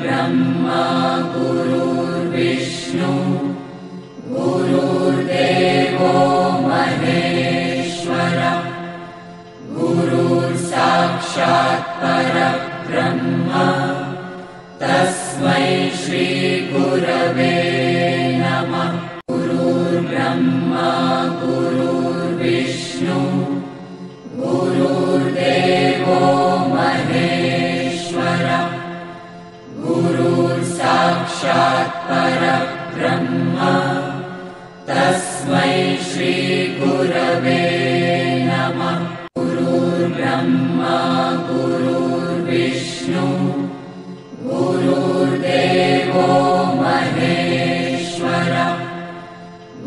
ब्रह्मा गुरुर्विष्णु गुरुर्देवो महेश्वरः गुरुर्साक्षात् परब्रह्म तस्मै श्री गुरवे नमः। गुरुर्ब्रह्मा गुरुर्विष्णु गुरुर्देवो महेश्वरः गुरुर्साक्षात् परब्रह्म तस्मै श्री गुरवे नमः। गुरुर्ब्रह्मा गुरुर्विष्णु गुरुर्देवो महेश्वरः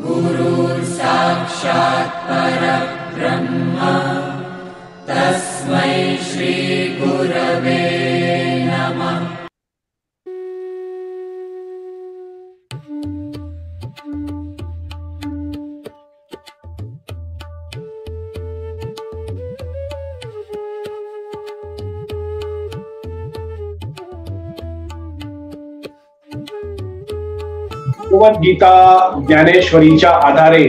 गुरुर्साक्षात् परब्रह्म तस्मै श्री गुरवे नमः। भगवद्गीता ज्ञानेश्वरीच्या आधारे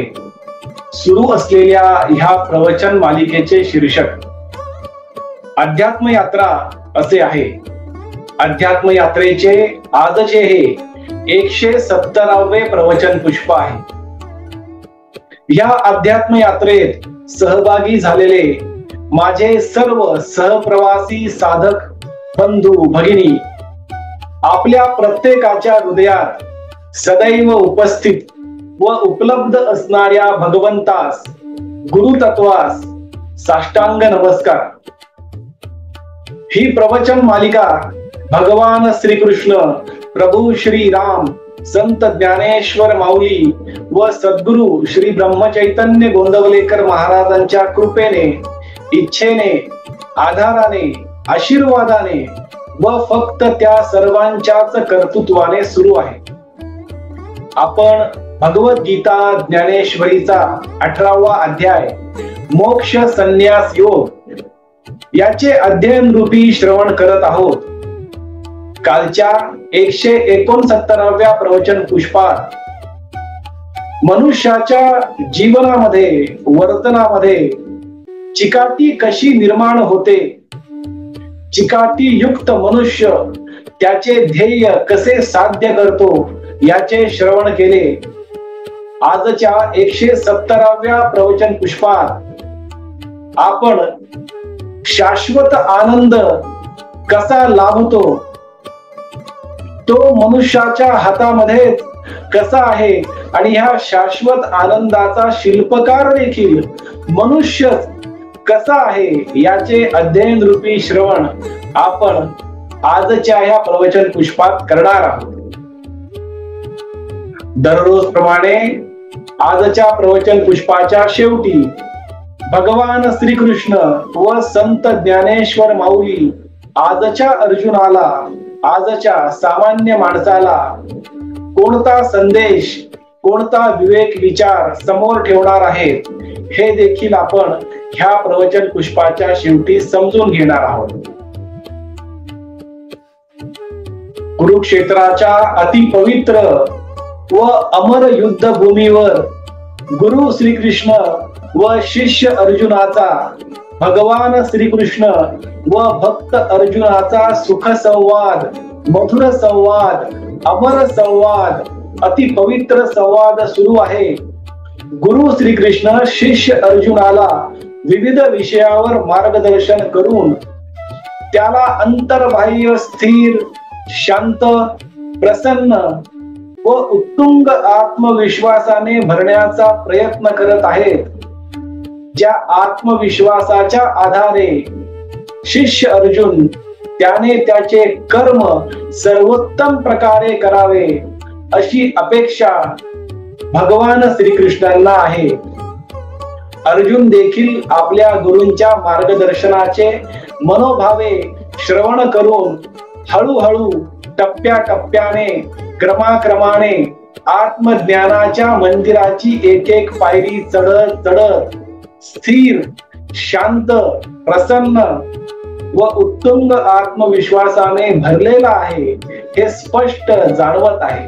सुरू असलेल्या ह्या प्रवचन मालिकेचे शीर्षक अध्यात्म यात्रा असे आहे। अध्यात्म यात्रेचे आजचे हे 170वे प्रवचन पुष्प आहे। या अध्यात्म यात्रेत सहभागी झालेले माझे सर्व सहप्रवासी साधक बंधू भगिनी आपल्या प्रत्येकाच्या हृदयात सदैव उपस्थित व उपलब्ध असणाऱ्या भगवंतास गुरुतत्वास साष्टांग नमस्कार। ही प्रवचन मालिका भगवान श्रीकृष्ण प्रभू श्री राम संत ज्ञानेश्वर माऊली व सद्गुरु श्री ब्रह्मचैतन्य गोंदवलेकर महाराजांच्या कृपेने इच्छेने आधाराने आशीर्वादाने व फक्त त्या सर्वांच्याच कर्तृत्वाने सुरू आहे। आपण भगवद्गीता ज्ञानेश्वरीचा 18वा अध्याय मोक्ष संन्यास योग याचे अध्ययन रूपी श्रवण करत आहोत। कालच्या 169व्या प्रवचन पुष्पात मनुष्याच्या जीवनामध्ये वर्तनामध्ये चिकाटी कशी निर्माण होते, चिकाटी युक्त मनुष्य त्याचे ध्येय कसे साध्य करतो याचे श्रवण केले। आजच्या 170व्या प्रवचन पुष्पात आपण शाश्वत आनंद कसा लाभतो तो मनुष्याच्या हातामध्ये कसा आहे आणि ह्या शाश्वत आनंदाचा शिल्पकार देखील मनुष्य कसा आहे याचे अध्ययन रूपी श्रवण आपण आजच्या ह्या प्रवचन पुष्पात करणार आहोत। दररोज प्रमाणे आजच्या प्रवचन पुष्पाच्या शेवटी भगवान श्रीकृष्ण व संत ज्ञानेश्वर माऊली आजच्या अर्जुनाला आजच्या सामान्य माणसाला कोणता संदेश कोणता विवेक विचार समोर ठेवणार आहेत हे देखील आपण ह्या प्रवचन पुष्पाच्या शेवटी समजून घेणार आहोत। कुरुक्षेत्राच्या अतिपवित्र व अमर युद्ध भूमीवर गुरु श्रीकृष्ण व शिष्य अर्जुनाचा भगवान श्रीकृष्ण व भक्त अर्जुनाचा सुख संवाद मधुर संवाद अमर संवाद अतिपवित्र संवाद सुरू आहे। गुरु श्रीकृष्ण शिष्य अर्जुनाला विविध विषयावर मार्गदर्शन करून त्याला अंतर्बाह्य स्थिर शांत प्रसन्न व उत्तुंग आत्मविश्वासाने भरण्याचा प्रयत्न करत आहेत। ज्या आत्मविश्वासाच्या आधारे शिष्य अर्जुन त्याने त्याचे कर्म सर्वोत्तम प्रकारे करावे अशी अपेक्षा भगवान श्रीकृष्णांना आहे। अर्जुन देखील आपल्या गुरूंच्या मार्गदर्शनाचे मनोभावे श्रवण करून हळूहळू टप्प्याटप्प्याने क्रमाक्रमाने आत्मज्ञानाच्या मंदिराची एक एक पायरी चढत चढत स्थिर शांत प्रसन्न व उत्तुंग आत्मविश्वासाने भरलेला आहे हे स्पष्ट जाणवत आहे.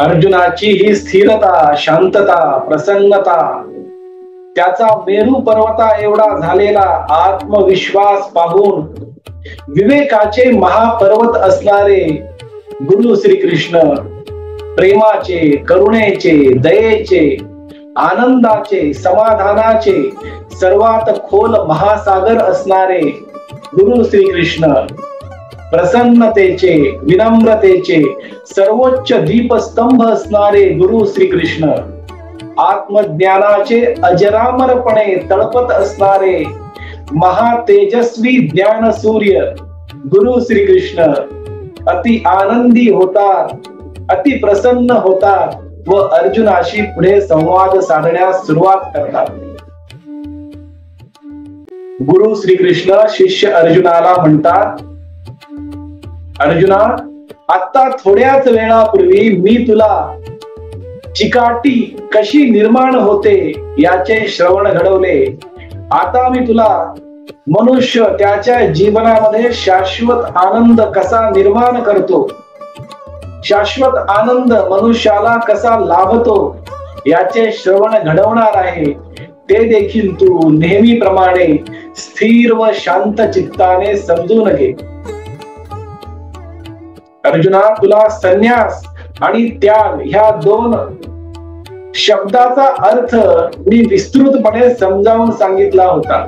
अर्जुनाची ही स्थिरता, शांतता, प्रसन्नता, त्याचा मेरू पर्वता एवढा झालेला आत्मविश्वास पाहून विवेकाचे महापर्वत असणारे गुरु श्रीकृष्ण, प्रेमाचे, करुणेचे, दयेचे, आनंदाचे, समाधानाचे सर्वात खोल महासागर असणारे गुरु श्रीकृष्ण, प्रसन्नतेचे, विनम्रतेचे सर्वोच्च दीपस्तंभ असणारे गुरु श्रीकृष्ण, आत्मज्ञानाचे अजरामरपणे तळपत असणारे महातेजस्वी ज्ञान सूर्य गुरु श्रीकृष्ण अति आनंदी होतात, अति प्रसन्न होतात व अर्जुनाशी पुढे संवाद साधण्यास सुरुवात करतात. गुरु श्रीकृष्ण शिष्य अर्जुनाला म्हणतात, अर्जुना, आता थोड्याच वेळापूर्वी मी तुला चिकाटी कशी निर्माण होते याचे श्रवण घडवले. आता मी तुला मनुष्य त्याच्या जीवनामध्ये शाश्वत आनंद कसा निर्माण करतो, शाश्वत आनंद मनुष्याला कसा लाभतो याचे श्रवण घडवणार आहे. ते देखील तू नेहमीप्रमाणे स्थिर व शांत चित्ताने समजून घे. अर्जुना, तुला संन्यास आणि त्याग ह्या दोन शब्दाचा अर्थ मी विस्तृतपणे समजावून सांगितला होता.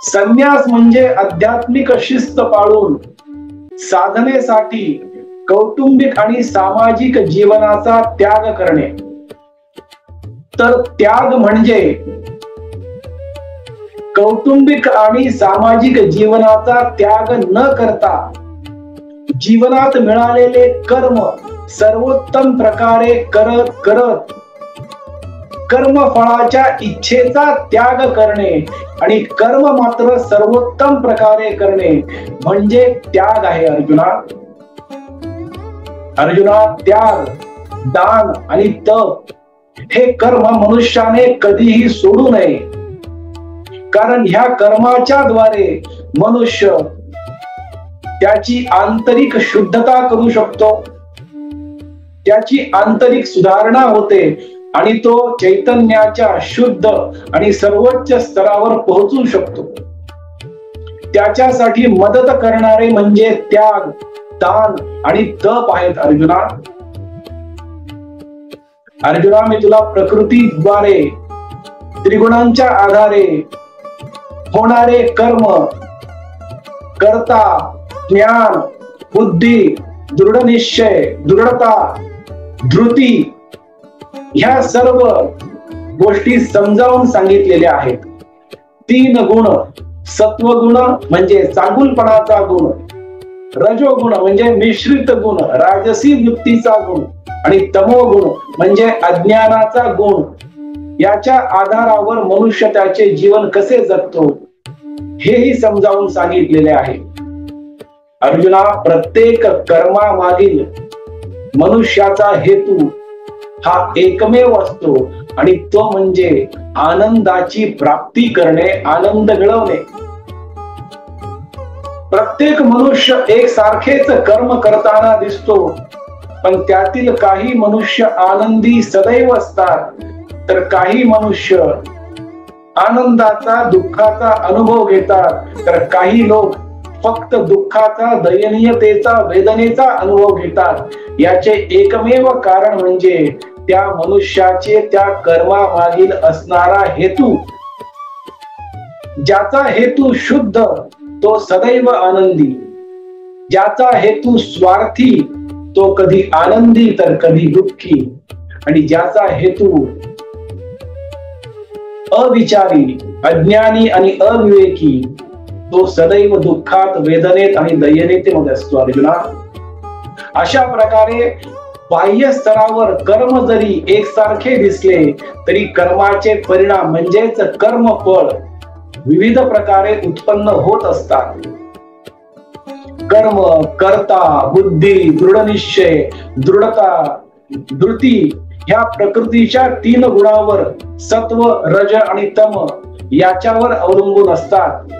संन्यास म्हणजे आध्यात्मिक शिस्त पाळून साधनेसाठी कौटुंबिक आणि सामाजिक जीवनाचा त्याग करणे. तर त्याग म्हणजे कौटुंबिक आणि सामाजिक जीवनाचा त्याग न करता जीवनात मिळालेले कर्म सर्वोत्तम प्रकारे करत करत कर्मफळाच्या इच्छेचा त्याग करणे आणि कर्म मात्र सर्वोत्तम प्रकारे करणे म्हणजे त्याग आहे. अर्जुना, त्याग, दान आणि तप हे कर्म मनुष्याने कधीही सोडू नये. कारण ह्या कर्माच्या द्वारे मनुष्य त्याची आंतरिक शुद्धता करू शकतो, त्याची आंतरिक सुधारणा होते आणि तो चैतन्याच्या शुद्ध आणि सर्वोच्च स्तरावर पोहोचू शकतो. त्याच्यासाठी मदत करणारे म्हणजे त्याग, दान आणि तप आहेत. अर्जुना, मी तुला प्रकृतीद्वारे त्रिगुणांच्या आधारे होणारे कर्म, कर्ता, ज्ञान, बुद्धी, दृढ निश्चय, दृढता, धृती ह्या सर्व गोष्टी समजावून सांगितलेल्या आहेत. 3 गुण, सत्वगुण म्हणजे चांगुलपणाचा गुण, रजोगुण म्हणजे मिश्रित गुण, राजसी वृत्तीचा गुण आणि तमोगुण म्हणजे अज्ञानाचा गुण, याच्या आधारावर मनुष्य त्याचे जीवन कसे जगतो हेही समजावून सांगितलेले आहे. अर्जुना, प्रत्येक कर्मामागील मनुष्याचा हेतू हा एकमेव असतो आणि तो म्हणजे आनंदाची प्राप्ती करणे, आनंद मिळवणे. प्रत्येक मनुष्य एकसारखेच कर्म करताना दिसतो, पण त्यातील काही मनुष्य आनंदी सदैव असतात, तर काही मनुष्य आनंदाचा, दुःखाचा अनुभव घेतात, तर काही लोक फक्त दुःखाचा, दयनीयतेचा, वेदनेचा अनुभव घेतात. याचे एकमेव कारण म्हणजे त्या मनुष्याचे त्या कर्मामागील असणारा हेतू. ज्याचा हेतू शुद्ध तो सदैव आनंदी, ज्याचा हेतू स्वार्थी तो कधी आनंदी तर कधी दुःखी, आणि ज्याचा हेतू अविचारी, अज्ञानी आणि अविवेकी तो सदैव दुःखात, वेदनेत आणि दयनीयतेमध्ये असतो. अर्जुना, अशा प्रकारे बाह्य स्तरावर कर्म जरी एकसारखे दिसले तरी कर्माचे परिणाम म्हणजेच कर्मफळ विविध प्रकारे उत्पन्न होत असतात. कर्म, कर्ता, बुद्धी, दृढनिश्चय, दृढता, धृती ह्या प्रकृतीच्या 3 गुणावर सत्व, रज आणि तम याच्यावर अवलंबून असतात.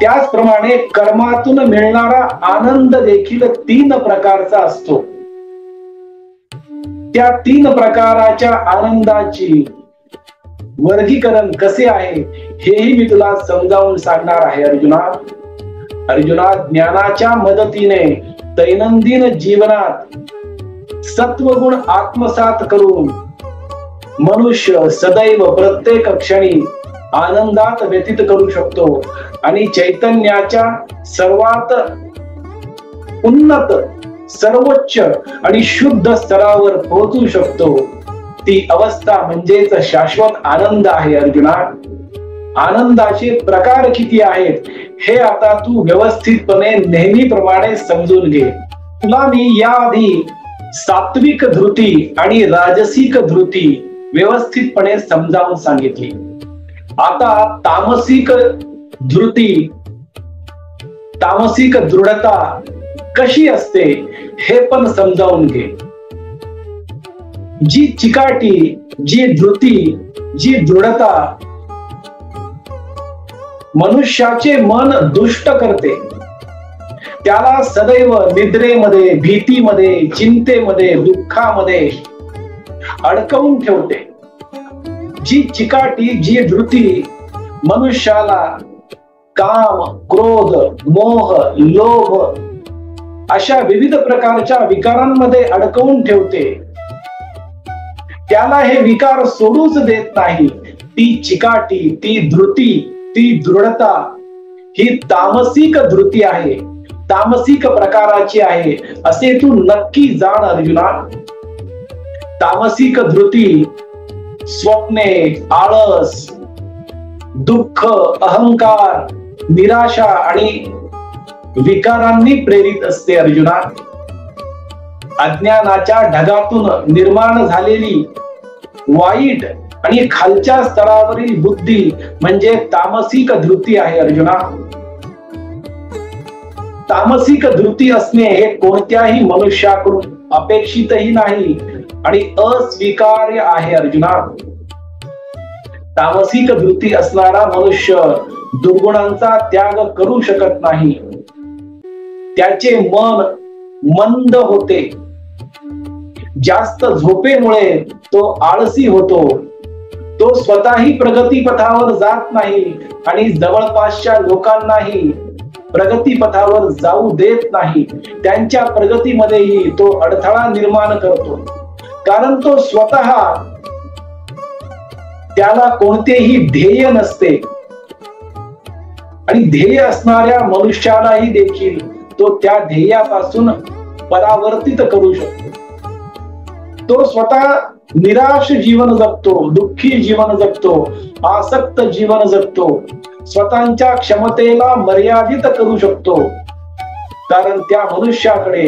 त्याचप्रमाणे कर्मातून मिळणारा आनंद देखील 3 प्रकारचा असतो. त्या 3 प्रकाराच्या आनंदाची वर्गीकरण कसे आहे हेही मी तुला समजावून सांगणार आहे अर्जुना. अर्जुना, ज्ञानाच्या मदतीने दैनंदिन जीवनात सत्वगुण आत्मसात करून मनुष्य सदैव प्रत्येक क्षणी आनंदात व्यतीत करू शकतो आणि चैतन्याच्या सर्वात उन्नत, सर्वोच्च आणि शुद्ध स्तरावर पोहोचू शकतो. ती अवस्था म्हणजेच शाश्वत आनंद आहे अर्जुना. आनंदाचे प्रकार किती आहेत हे आता तू व्यवस्थितपणे नेहमीप्रमाणे समजून घे. तुला मी याआधी सात्विक धृती आणि राजसिक धृती व्यवस्थितपणे समजावून सांगितली. आता तामसिक धृती, तामसिक दृढता कशी असते हे पण समजावून घे. जी चिकाटी, जी धृती, जी दृढता मनुष्याचे मन दुष्ट करते, त्याला सदैव निद्रेमध्ये, भीतीमध्ये, चिंतेमध्ये, दुःखामध्ये अडकवून ठेवते. जी चिकाटी, जी धृती मनुष्याला काम, क्रोध, मोह, लोभ अशा विविध प्रकारच्या विकारांमध्ये अडकवून ठेवते, त्याला हे विकार सोडूच देत नाही. ती चिकाटी, ती धृती, ती दृढता ही तामसिक धृती आहे, तामसिक प्रकाराची आहे असे तू नक्की जाण अर्जुना. तामसिक धृती स्वप्ने, आळस, दुःख, अहंकार, निराशा आणि विकारांनी प्रेरित असते अर्जुना. अज्ञानाच्या ढगातून निर्माण झालेली वाईट आणि खालच्या स्तरावरील बुद्धी म्हणजे तामसिक धृती आहे अर्जुना. तामसिक धृती असणे हे कोणत्याही मनुष्याकडून अपेक्षितही नाही आणि अस्वीकार्य आहे अर्जुना. तामसिक धृती असणारा मनुष्य दुर्गुणांचा त्याग करू शकत नाही. त्याचे मन मंद होते. जास्त झोपेमुळे तो आळसी होतो. तो स्वतःही प्रगतीपथावर जात नाही आणि जवळपासच्या लोकांनाही प्रगतीपथावर जाऊ देत नाही. त्यांच्या प्रगतीमध्येही तो अडथळा निर्माण करतो, कारण तो स्वतः त्याला कोणतेही ध्येय नसते आणि ध्येय असणाऱ्या मनुष्यालाही देखील तो त्या ध्येयापासून परावर्तित करू शकतो. तो स्वतः निराश जीवन जगतो, दुःखी जीवन जगतो, आसक्त जीवन जगतो, स्वतःच्या क्षमतेला मर्यादित करू शकतो, कारण त्या मनुष्याकडे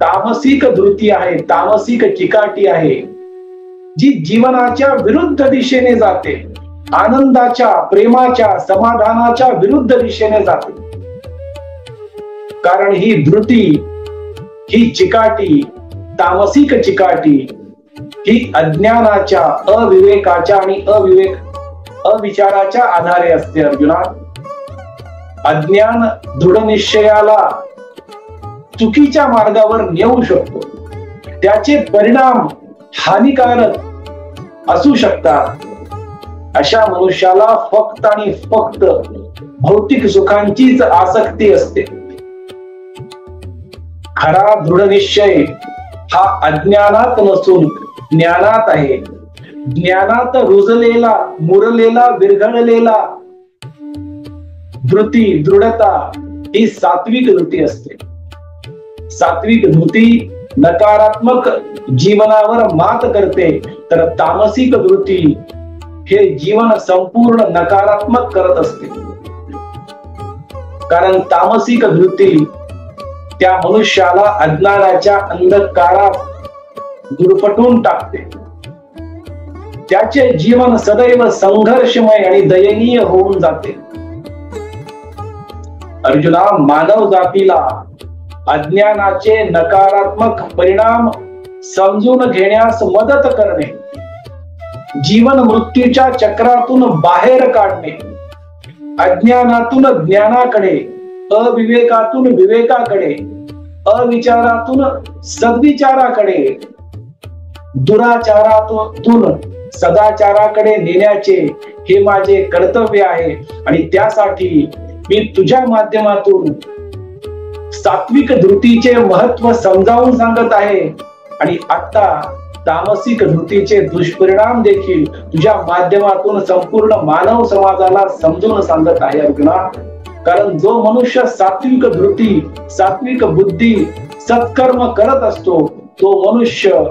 तामसिक धृती आहे, तामसिक चिकाटी आहे, जी जीवनाच्या विरुद्ध दिशेने जाते, आनंदाच्या, प्रेमाच्या, समाधानाच्या विरुद्ध दिशेने जाते. कारण ही धृती, ही चिकाटी, तामसिक चिकाटी ही अज्ञानाच्या, अविवेकाच्या आणि अविचाराच्या आधारे असते अर्जुना. अज्ञान दृढ निश्चयाला चुकीच्या मार्गावर नेऊ शकतो. त्याचे परिणाम हानिकारक असू शकतात. अशा मनुष्याला फक्त आणि फक्त भौतिक सुखांचीच आसक्ती असते. खरा दृढ निश्चय हा अज्ञानात नसून ज्ञानात आहे. ज्ञानात रुजलेला, मुरलेला, विरघळलेला धृती, दृढता ही सात्विक धृती असते. सात्विक धृती नकारात्मक जीवनावर मात करते, तर तामसिक धृती हे जीवन संपूर्ण नकारात्मक करत असते. कारण तामसिक धृती त्या मनुष्याला अज्ञानाच्या अंधकारात दुर्पटून टाकते. त्याचे जीवन सदैव संघर्षमय आणि दयनीय होऊन जाते. अर्जुना, मानव जातीला अज्ञानाचे नकारात्मक परिणाम समजून घेण्यास मदत करणे, जीवन मृत्यूच्या चक्रातून बाहेर काढणे अज्ञानातून ज्ञानाकडे, अविवेकातून विवेकाकडे, अविचारातून सद्विचाराकडे, दुराचारातून सदाचाराकडे नेण्याचे हे माझे कर्तव्य आहे. आणि त्यासाठी मी तुझ्या माध्यमातून सात्विक धृतीचे महत्व समजावून सांगत आहे. आणि आता तामसिक धृतीचे दुष्परिणाम देखील तुझ्या माध्यमातून संपूर्ण मानव समाजाला समजून सांगत आहे अर्जुना. कारण जो मनुष्य सात्विक धृती, सात्विक बुद्धी, सत्कर्म करत असतो तो मनुष्य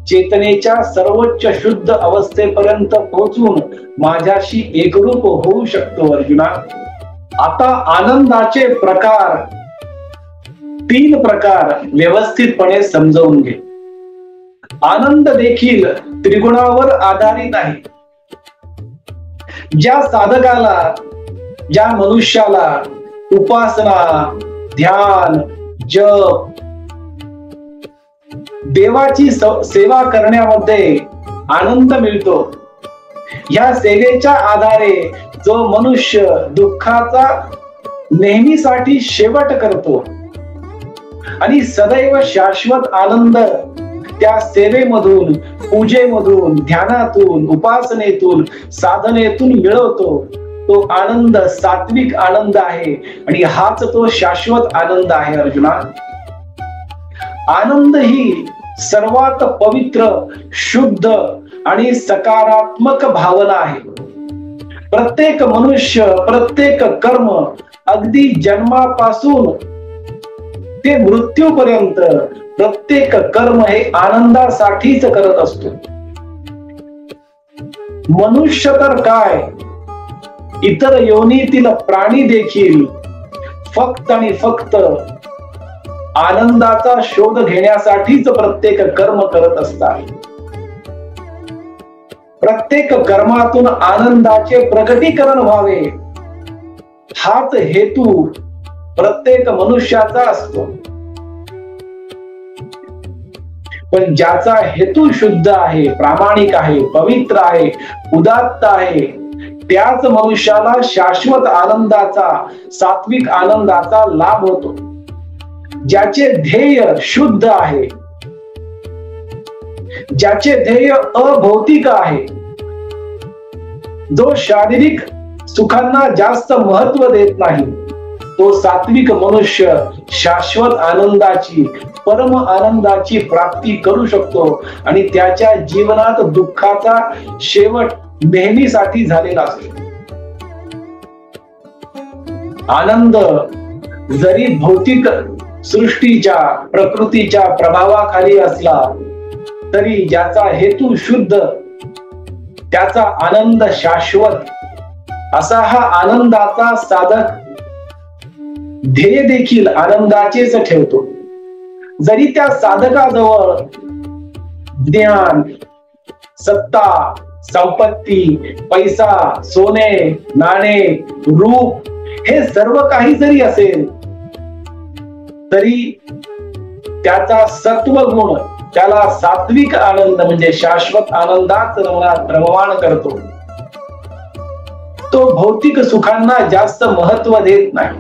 चेतनेच्या सर्वोच्च शुद्ध अवस्थेपर्यंत पोहोचून माझ्याशी एकरूप होऊ शकतो अर्जुना. आता आनंदाचे प्रकार, 3 प्रकार व्यवस्थितपणे समजावून घे. आनंद देखील त्रिगुणावर आधारित आहे. ज्या साधकाला, ज्या मनुष्याला उपासना, ध्यान, जप, देवाची सेवा करण्यामध्ये आनंद मिळतो, या सेवेच्या आधारे जो मनुष्य दुःखाचा नेहमीसाठी शेवट करतो आणि सदैव शाश्वत आनंद त्या सेवेमधून, पूजेमधून, ध्यानातून, उपासनेतून, साधनेतून मिळवतो, तो आनंद सात्विक आनंद आहे. आणि हाच तो शाश्वत आनंद आहे अर्जुना. आनंद ही सर्वात पवित्र, शुद्ध आणि सकारात्मक भावना आहे. प्रत्येक मनुष्य, प्रत्येक कर्म अगदी जन्मापासून ते मृत्यूपर्यंत प्रत्येक कर्म हे आनंदासाठीच करत असतो. मनुष्य तर काय, इतर योनीतील प्राणी देखील फक्त आणि फक्त आनंदाचा शोध घेण्यासाठीच प्रत्येक कर्म करत असतात. प्रत्येक कर्मातून आनंदाचे प्रकटीकरण व्हावे हाच हेतू प्रत्येक मनुष्याचा असतो. पण ज्याचा हेतू शुद्ध आहे, प्रामाणिक आहे, पवित्र आहे, उदात्त आहे, त्याच मनुष्याला शाश्वत आनंदाचा, सात्विक आनंदाचा लाभ होतो. ज्याचे ध्येय शुद्ध आहे, ज्याचे ध्येय अभौतिक आहे, जो शारीरिक सुखांना जास्त महत्व देत नाही, तो सात्विक मनुष्य शाश्वत आनंदाची, परम आनंदाची प्राप्ती करू शकतो. आणि त्याच्या जीवनात दुःखाचा शेवट नेहमीसाठी झालेला असतो. आनंद जरी भौतिक सृष्टीच्या, प्रकृतीच्या प्रभावाखाली असला तरी ज्याचा हेतू शुद्ध, त्याचा आनंद शाश्वत, असा हा आनंदाचा साधक ध्येय देखील आनंदाचेच ठेवतो. जरी त्या साधकाजवळ ज्ञान, सत्ता, संपत्ती, पैसा, सोने, नाणे, रूप हे सर्व काही जरी असेल तरी त्याचा सत्व गुण त्याला सात्विक आनंद म्हणजे शाश्वत आनंदात रममाण करतो. तो भौतिक सुखांना जास्त महत्व देत नाही.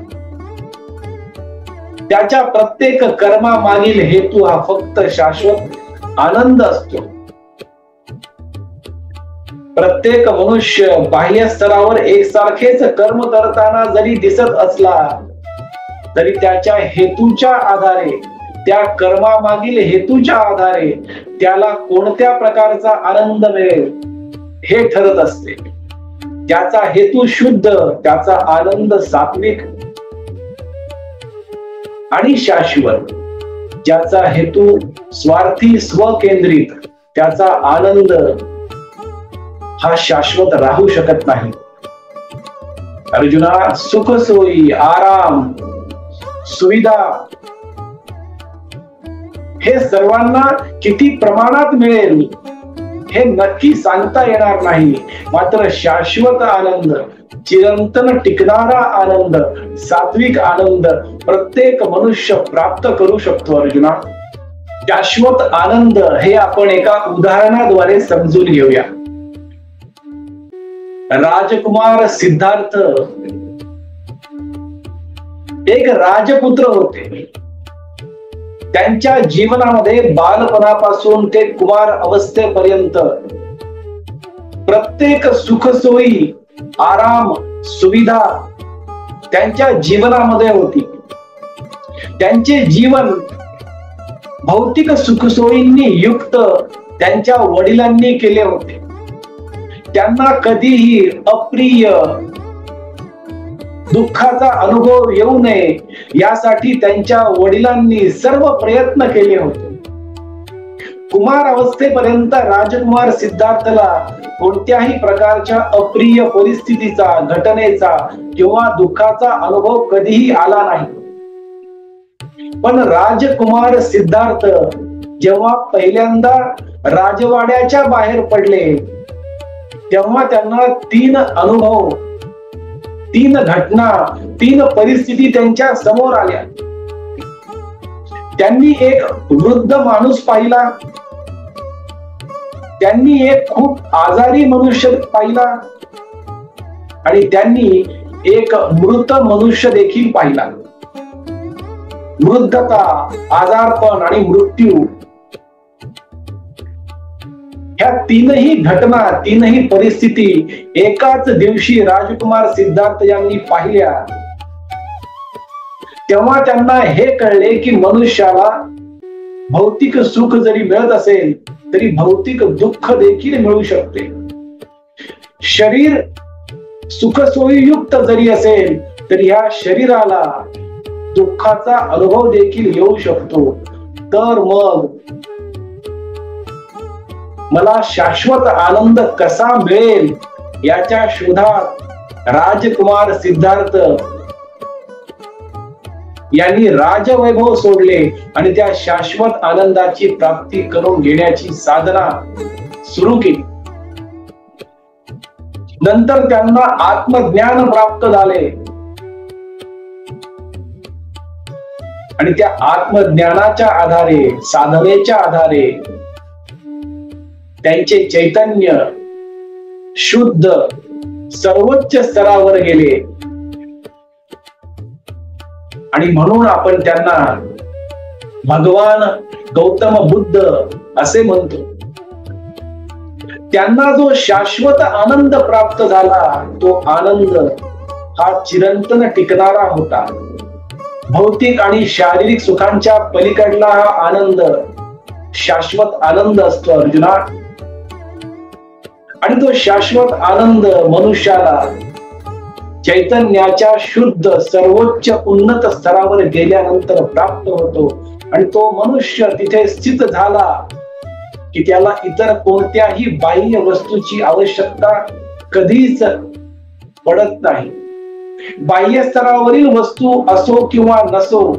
त्याच्या प्रत्येक कर्मामागील हेतू हा फक्त शाश्वत आनंद असतो. प्रत्येक मनुष्य बाह्य स्तरावर एकसारखेच कर्म करताना जरी दिसत असला तरी त्याच्या हेतूच्या आधारे, त्या कर्मामागील हेतूच्या आधारे त्याला कोणत्या प्रकारचा आनंद मिळेल हे ठरत असते. त्याचा हेतू शुद्ध, त्याचा आनंद सात्विक आणि शाश्वत. ज्याचा हेतू स्वार्थी, स्वकेंद्रित, त्याचा आनंद हा शाश्वत राहू शकत नाही. अर्जुना, सुख सोयी, आराम, सुविधा हे सर्वांना किती प्रमाणात मिळेल हे नक्की सांगता येणार नाही. मात्र शाश्वत आनंद, चिरंतन टिकणारा आनंद, सात्विक आनंद प्रत्येक मनुष्य प्राप्त करू शकतो अर्जुना. शाश्वत आनंद हे आपण एका उदाहरणाद्वारे समजून घेऊया. राजकुमार सिद्धार्थ एक राजपुत्र होते. त्यांच्या जीवनामध्ये बालपणापासून ते कुमार अवस्थेपर्यंत प्रत्येक सुखसोयी, आराम, सुविधा त्यांच्या जीवनामध्ये होती. त्यांचे जीवन भौतिक सुखसोयींनी युक्त त्यांच्या वडिलांनी केले होते. त्यांना कधीही अप्रिय दुःखाचा अनुभव येऊ नये यासाठी त्यांच्या वडिलांनी सर्व प्रयत्न केले होते. कुमार अवस्थेपर्यंत राजकुमार सिद्धार्थला कोणत्याही प्रकारच्या अप्रिय परिस्थितीचा, घटनेचा किंवा दुःखाचा अनुभव कधीही आला नाही. पण राजकुमार सिद्धार्थ जेव्हा पहिल्यांदा राजवाड्याच्या बाहेर पडले तेव्हा त्यांना 3 अनुभव, 3 घटना, 3 परिस्थिती त्यांच्या समोर आल्या. त्यांनी एक वृद्ध माणूस पाहिला, त्यांनी एक खूप आजारी मनुष्य पाहिला आणि त्यांनी एक मृत मनुष्य देखील पाहिला. वृद्धता, आजारपण आणि मृत्यू ह्या 3ही घटना, 3ही परिस्थिती एकाच दिवशी राजकुमार सिद्धार्थ यांनी पाहिल्या. तेव्हा त्यांना हे कळले की मनुष्याला भौतिक सुख जरी मिळत असेल तरी भौतिक दुःख देखील मिळू शकते. शरीर सुखसोयीयुक्त जरी असेल तरी ह्या शरीराला दुःखाचा अनुभव देखील येऊ शकतो. तर मग मला शाश्वत आनंद कसा मिळेल याच्या शोधात राजकुमार सिद्धार्थ यांनी राजवैभव सोडले आणि त्या शाश्वत आनंदाची प्राप्ती करून घेण्याची साधना सुरू केली. नंतर त्यांना आत्मज्ञान प्राप्त झाले आणि त्या आत्मज्ञानाच्या आधारे, साधनेच्या आधारे त्यांचे चैतन्य शुद्ध सर्वोच्च स्तरावर गेले आणि म्हणून आपण त्यांना भगवान गौतम बुद्ध असे म्हणतो. त्यांना जो शाश्वत आनंद प्राप्त झाला तो आनंद हा चिरंतन टिकणारा होता. भौतिक आणि शारीरिक सुखांच्या पलीकडला हा आनंद शाश्वत आनंद असतो अर्जुना. आणि तो शाश्वत आनंद मनुष्याला चैतन्याच्या शुद्ध सर्वोच्च उन्नत स्तरावर गेल्यानंतर प्राप्त होतो आणि तो मनुष्य तिथे स्थित झाला की त्याला इतर कोणत्याही बाह्य वस्तूची आवश्यकता कधीच पडत नाही. बाह्य स्तरावरील वस्तू असो किंवा नसो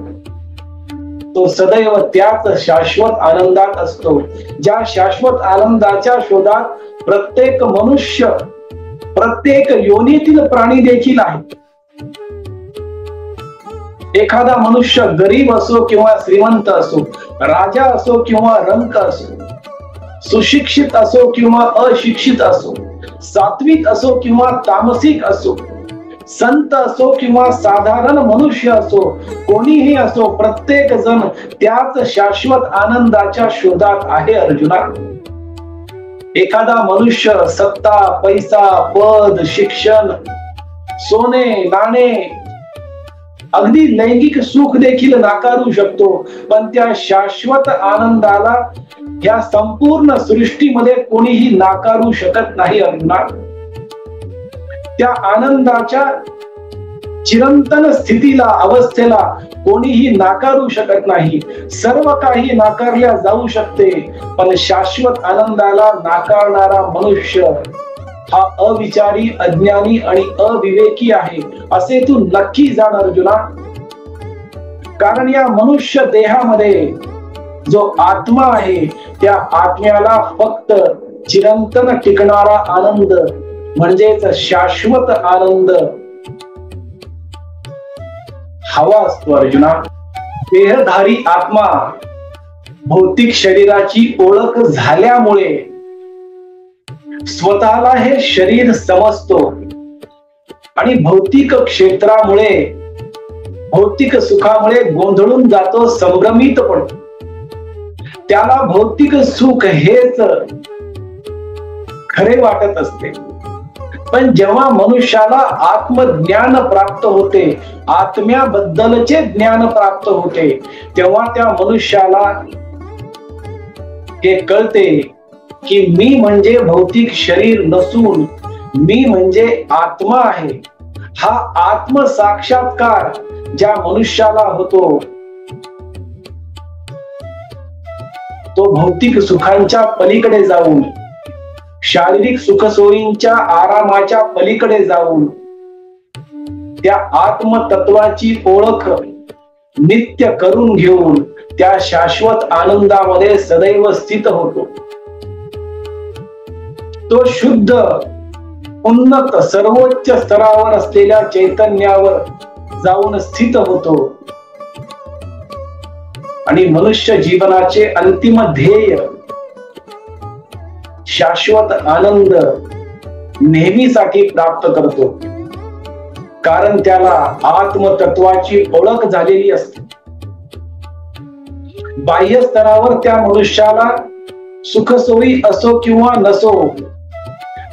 तो सदैव त्याच शाश्वत आनंदात असतो. ज्या शाश्वत आनंदाच्या शोधात प्रत्येक मनुष्य, प्रत्येक योनीतील प्राणी देखील आहे. एखादा मनुष्य गरीब असो किंवा श्रीमंत असो, राजा असो किंवा रंक असो, सुशिक्षित असो किंवा अशिक्षित असो, सात्विक असो किंवा तामसिक असो, संत असो किंवा साधारण मनुष्य असो, कोणीही असो, प्रत्येक जण त्याच शाश्वत आनंदाच्या शोधात आहे अर्जुना. एखादा मनुष्य सत्ता, पैसा, पद, शिक्षण, सोने, नाणे, अगदी लैंगिक सुख देखील नाकारू शकतो, पण त्या शाश्वत आनंदाला या संपूर्ण सृष्टीमध्ये कोणीही नाकारू शकत नाही अर्जुना. त्या आनंदाच्या चिरंतन स्थितीला, अवस्थेला कोणीही नाकारू शकत नाही. सर्व काही नाकारल्या जाऊ शकते पण शाश्वत आनंदाला नाकारणारा मनुष्य हा अविचारी, अज्ञानी आणि अविवेकी आहे असे तू नक्की जाण अर्जुना. कारण या मनुष्य देहामध्ये जो आत्मा आहे त्या आत्म्याला फक्त चिरंतन टिकणारा आनंद म्हणजेच शाश्वत आनंद हवा असतो अर्जुना. देहधारी आत्मा भौतिक शरीराची ओळख झाल्यामुळे स्वतःला हे शरीर समजतो आणि भौतिक क्षेत्रामुळे, भौतिक सुखामुळे गोंधळून जातो, संभ्रमित पडतो. त्याला भौतिक सुख हेच खरे वाटत असते. पण जेव्हा मनुष्याला आत्मज्ञान प्राप्त होते, आत्म्याबद्दलचे ज्ञान प्राप्त होते, तेव्हा त्या मनुष्याला हे कळते की मी म्हणजे भौतिक शरीर नसून मी म्हणजे आत्मा आहे. हा आत्म साक्षात्कार ज्या मनुष्याला होतो तो भौतिक सुखांच्या पलीकडे जाऊन, शारीरिक सुखसोयींच्या आरामाच्या पलीकडे जाऊन त्या आत्मतत्वाची ओळख नित्य करून घेऊन त्या शाश्वत आनंदामध्ये सदैव स्थित होतो. तो शुद्ध, उन्नत, सर्वोच्च स्तरावर असलेल्या चैतन्यावर जाऊन स्थित होतो आणि मनुष्य जीवनाचे अंतिम ध्येय शाश्वत आनंद नेहमीसाठी प्राप्त करतो. कारण त्याला आत्मतत्वाची ओळख झालेली असते. बाह्य स्तरावर त्या मनुष्याला सुखसोयी असो किंवा नसो,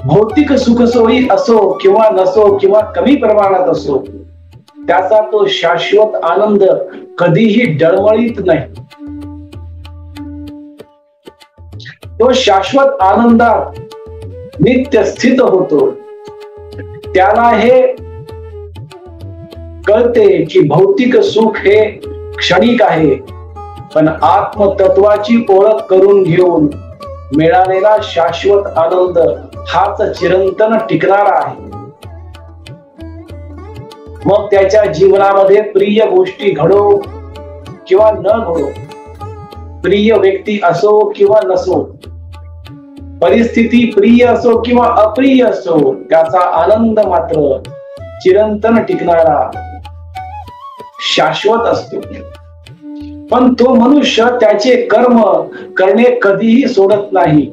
भौतिक सुखसोयी असो किंवा नसो किंवा कमी प्रमाणात असो, त्याचा तो शाश्वत आनंद कधीही डळमळीत नाही. तो शाश्वत आनंदात नित्य स्थित होतो. त्याला हे कळते की भौतिक सुख हे क्षणिक आहे, पण आत्मतत्वाची ओळख करून घेऊन मिळालेला शाश्वत आनंद हाच चिरंतन टिकणारा आहे. मग त्याच्या जीवनामध्ये प्रिय गोष्टी घडो किंवा न घडो, प्रिय व्यक्ती असो किंवा नसो, परिस्थिती प्रिय असो किंवा अप्रिय असो, त्याचा आनंद मात्र चिरंतन टिकणारा शाश्वत असतो. पण तो मनुष्य त्याचे कर्म करणे कधीही सोडत नाही.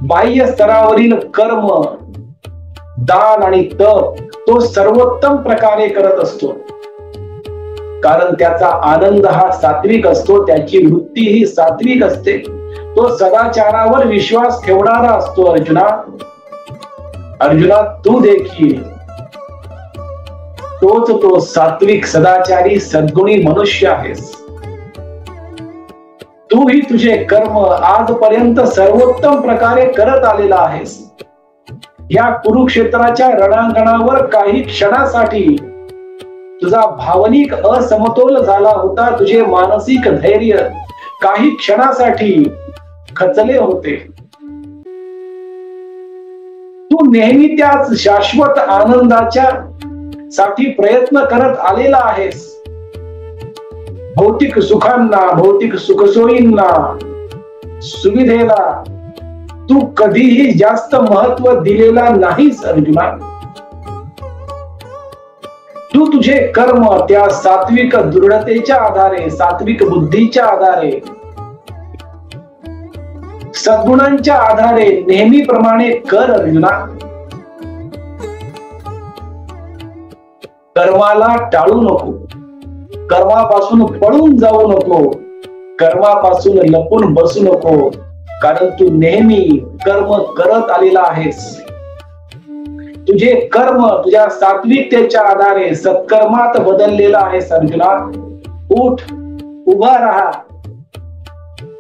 बाह्य स्तरावरील कर्म, दान आणि तप तो सर्वोत्तम प्रकारे करत असतो. कारण त्याचा आनंद हा सात्विक असतो, त्याची वृत्ती ही सात्विक असते. तो सदाचारावर विश्वास ठेवणारा असतो. अर्जुना तू देखील तोच तो सात्विक, सदाचारी, सद्गुणी मनुष्य आहेस. तूही तुझे कर्म आजपर्यंत सर्वोत्तम प्रकारे करत आलेला आहेस. या कुरुक्षेत्राच्या रणांगणावर काही क्षणासाठी तुझा भावनिक असमतोल झाला होता. तुझे मानसिक धैर्य काही क्षणासाठी खचले होते. तू नेहमी त्याच शाश्वत आनंदाच्या साठी प्रयत्न करत आलेला आहेस. भौतिक सुखांना, भौतिक सुखसोयींना, सुविधेला तू कधीही जास्त महत्व दिलेला नाहीस अर्जुना. तू तुझे कर्म त्या सात्विक दृढतेच्या आधारे, सात्विक बुद्धीच्या आधारे, सद्गुणांच्या आधारे नेहमीप्रमाणे कर अर्जुना. कर्माला टाळू नको, कर्मापासून पळून जाऊ नको, कर्मापासून लपून बसू नको. कारण तू नेहमी कर्म करत आलेला आहेस. तुझे कर्म तुझ्या सात्विकतेच्या आधारे सत्कर्मात बदललेला आहेस अर्जुना. उठ, उभा राहा.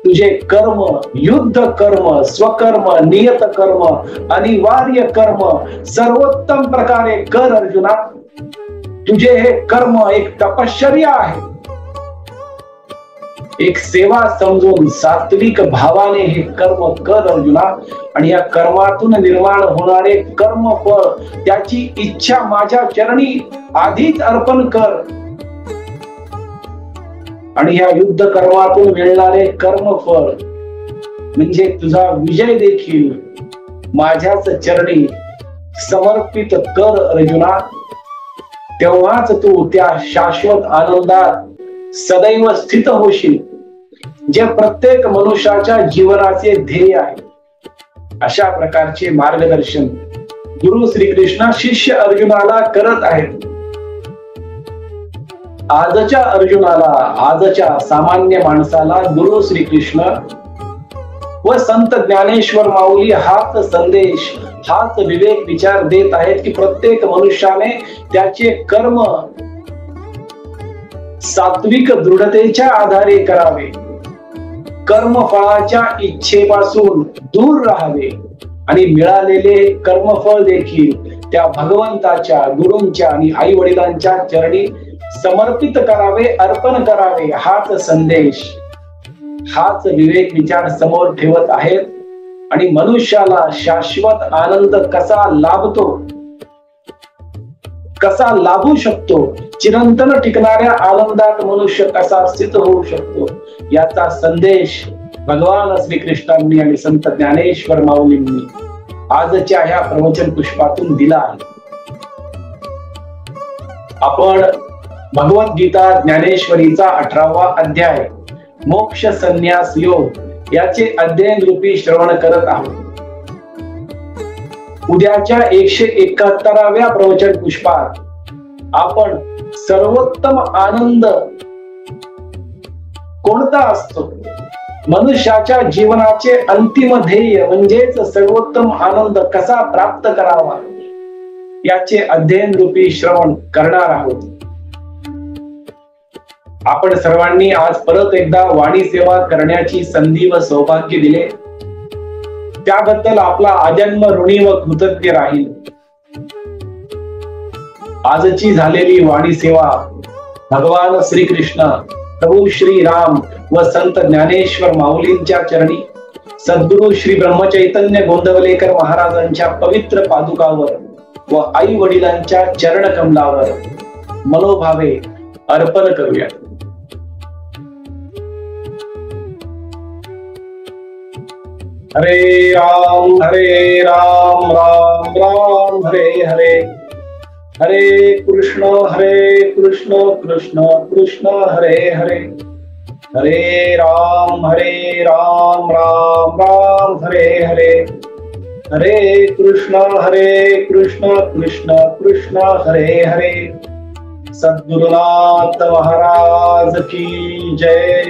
तुझे कर्म, युद्ध कर्म, स्वकर्म, नियत कर्म, अनिवार्य कर्म सर्वोत्तम प्रकारे कर अर्जुना. तुझे हे कर्म एक तपश्चर्या आहे, एक सेवा समजून सात्विक भावाने हे कर्म कर अर्जुना. आणि या कर्मातून निर्माण होणारे कर्मफळ, त्याची इच्छा माझ्या चरणी आधीच अर्पण कर. आणि या युद्ध कर्मातून मिळणारे कर्मफळ म्हणजे तुझा विजय देखील माझ्याच चरणी समर्पित कर अर्जुना. तेव्हाच तू त्या शाश्वत आनंदात सदैव स्थित होशील, जे प्रत्येक मनुष्याच्या जीवनाचे ध्येय आहे. अशा प्रकारचे मार्गदर्शन गुरु श्रीकृष्ण शिष्य अर्जुनाला करत आहेत. आजच्या अर्जुनाला, आजच्या सामान्य माणसाला गुरु श्रीकृष्ण व संत ज्ञानेश्वर माऊली हाच संदेश, हाच विवेक विचार देत आहेत की प्रत्येक मनुष्याने त्याचे कर्म सात्विक दृढतेच्या आधारे करावे, कर्मफळाच्या इच्छेपासून दूर राहावे आणि मिळालेले कर्मफळ देखील त्या भगवंताच्या, गुरूंच्या आणि आई वडिलांच्या चरणी समर्पित करावे, अर्पण करावे. हाच संदेश, हाच विवेक विचार समोर ठेवत आहेत. आणि मनुष्याला शाश्वत आनंद कसा लाभतो, कसा लाभू शकतो, चिरंतन टिकणाऱ्या आनंदात मनुष्य कसा स्थित होऊ शकतो, याचा संदेश भगवान श्रीकृष्णांनी आणि संत ज्ञानेश्वर माऊलींनी आजच्या ह्या प्रवचन पुष्पातून दिला आहे. आपण भगवद्गीता ज्ञानेश्वरीचा 18वा अध्याय मोक्ष संन्यास योग याचे अध्ययन रूपी श्रवण करत आहोत. उद्याच्या 171व्या प्रवचन पुष्पात आपण सर्वोत्तम आनंद कोणता असतो, मनुष्याच्या जीवनाचे अंतिम ध्येय म्हणजेच सर्वोत्तम आनंद कसा प्राप्त करावा याचे अध्ययन रूपी श्रवण करणार आहोत. आपण सर्वांनी आज परत एकदा वाणी सेवा करण्याची संधी व सौभाग्य दिले, त्याबद्दल आपला आजन्म ऋणी व कृतज्ञ राहील. आजची झालेली वाणी सेवा भगवान श्रीकृष्ण, प्रभू श्री राम व संत ज्ञानेश्वर माऊलींच्या चरणी, सद्गुरु श्री ब्रह्मचैतन्य गोंदवलेकर महाराजांच्या पवित्र पादुकावर व आई वडिलांच्या चरण कमलावर मनोभावे अर्पण करूया. हरे राम राम राम हरे हरे, हरे कृष्ण कृष्ण कृष्ण हरे हरे, हरे राम राम राम हरे हरे, हरे कृष्ण कृष्ण कृष्ण हरे हरे. सद्गुरुनाथ महाराज की जय.